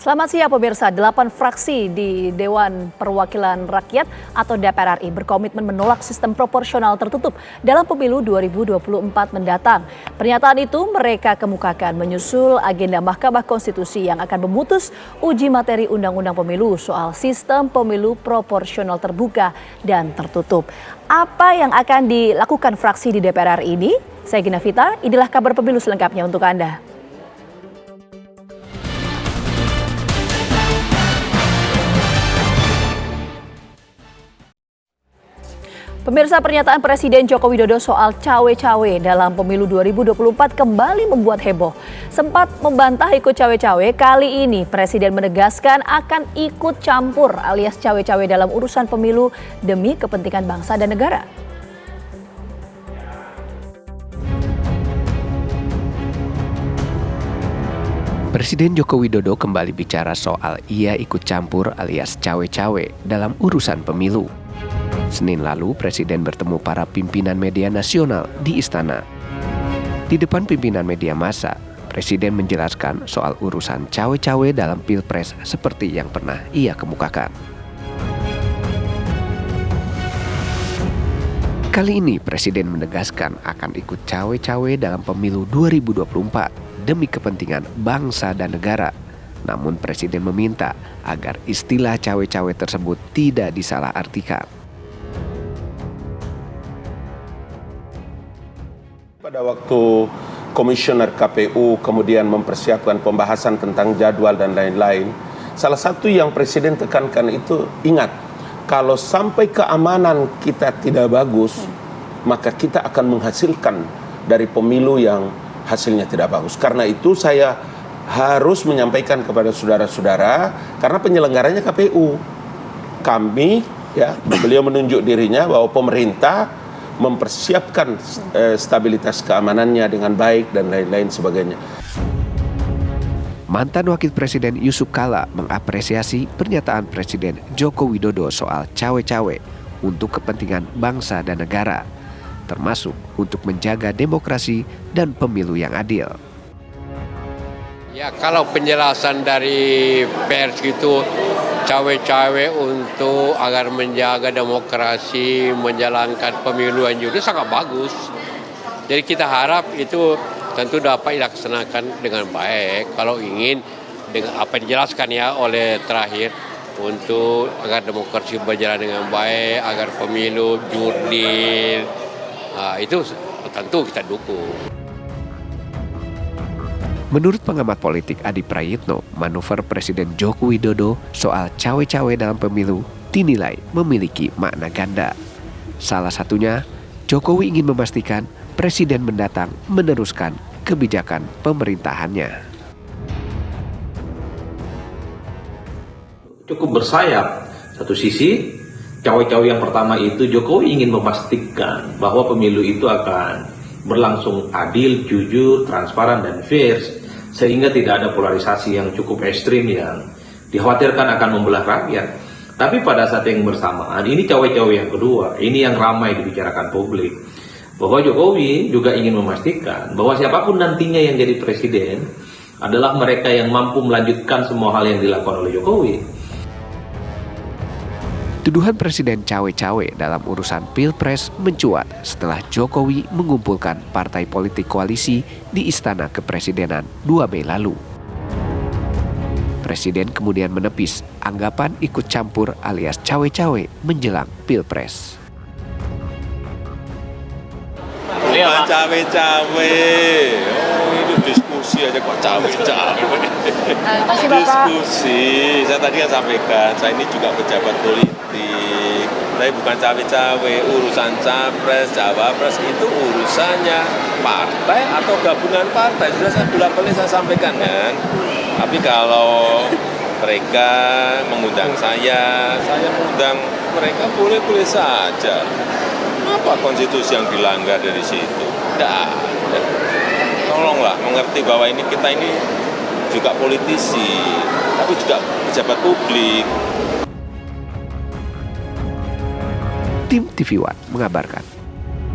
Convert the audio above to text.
Selamat siang pemirsa, 8 fraksi di Dewan Perwakilan Rakyat atau DPR RI berkomitmen menolak sistem proporsional tertutup dalam pemilu 2024 mendatang. Pernyataan itu mereka kemukakan menyusul agenda Mahkamah Konstitusi yang akan memutus uji materi Undang-Undang Pemilu soal sistem pemilu proporsional terbuka dan tertutup. Apa yang akan dilakukan fraksi di DPR RI ini? Saya Gina Vita, inilah kabar pemilu selengkapnya untuk Anda. Pemirsa, pernyataan Presiden Joko Widodo soal cawe-cawe dalam pemilu 2024 kembali membuat heboh. Sempat membantah ikut cawe-cawe, kali ini Presiden menegaskan akan ikut campur alias cawe-cawe dalam urusan pemilu demi kepentingan bangsa dan negara. Presiden Joko Widodo kembali bicara soal ia ikut campur alias cawe-cawe dalam urusan pemilu. Senin lalu, Presiden bertemu para pimpinan media nasional di Istana. Di depan pimpinan media massa, Presiden menjelaskan soal urusan cawe-cawe dalam Pilpres seperti yang pernah ia kemukakan. Kali ini, Presiden menegaskan akan ikut cawe-cawe dalam pemilu 2024 demi kepentingan bangsa dan negara. Namun, Presiden meminta agar istilah cawe-cawe tersebut tidak disalahartikan. Pada waktu Komisioner KPU kemudian mempersiapkan pembahasan tentang jadwal dan lain-lain, salah satu yang Presiden tekankan itu, ingat, kalau sampai keamanan kita tidak bagus, maka kita akan menghasilkan dari pemilu yang hasilnya tidak bagus. Karena itu saya harus menyampaikan kepada saudara-saudara, karena penyelenggaranya KPU. Kami, beliau menunjuk dirinya bahwa pemerintah mempersiapkan stabilitas keamanannya dengan baik dan lain-lain sebagainya. Mantan Wakil Presiden Yusuf Kala mengapresiasi pernyataan Presiden Joko Widodo soal cawe-cawe untuk kepentingan bangsa dan negara, termasuk untuk menjaga demokrasi dan pemilu yang adil. Ya, kalau penjelasan dari pers itu cawe-cawe untuk agar menjaga demokrasi, menjalankan pemilu yang jujur, sangat bagus. Jadi kita harap itu tentu dapat dilaksanakan dengan baik. Kalau ingin dengan apa dijelaskan ya oleh terakhir untuk agar demokrasi berjalan dengan baik, agar pemilu jurdil, itu tentu kita dukung. Menurut pengamat politik Adi Prayitno, manuver Presiden Joko Widodo soal cawe-cawe dalam pemilu dinilai memiliki makna ganda. Salah satunya, Jokowi ingin memastikan Presiden mendatang meneruskan kebijakan pemerintahannya. Cukup bersayap. Satu sisi, cawe-cawe yang pertama itu Jokowi ingin memastikan bahwa pemilu itu akan berlangsung adil, jujur, transparan, dan fair, sehingga tidak ada polarisasi yang cukup ekstrim yang dikhawatirkan akan membelah rakyat. Tapi pada saat yang bersamaan, ini cawe-cawe yang kedua, ini yang ramai dibicarakan publik, bahwa Jokowi juga ingin memastikan bahwa siapapun nantinya yang jadi presiden adalah mereka yang mampu melanjutkan semua hal yang dilakukan oleh Jokowi. Tuduhan Presiden cawe-cawe dalam urusan Pilpres mencuat setelah Jokowi mengumpulkan partai politik koalisi di Istana Kepresidenan 2 Mei lalu. Presiden kemudian menepis anggapan ikut campur alias cawe-cawe menjelang Pilpres. Bukan cawe-cawe, itu diskusi aja kok cawe-cawe. Diskusi, saya tadi kan sampaikan, saya ini juga pejabat politik. Tapi bukan cawe-cawe, urusan capres, cawapres itu urusannya partai atau gabungan partai. Sudah saya bolak-balik saya sampaikan kan. Tapi kalau mereka mengundang saya mengundang mereka boleh-boleh saja. Apa konstitusi yang dilanggar dari situ? Tidak. Tolonglah mengerti bahwa kita ini juga politisi, tapi juga pejabat publik. Tim TV One mengabarkan.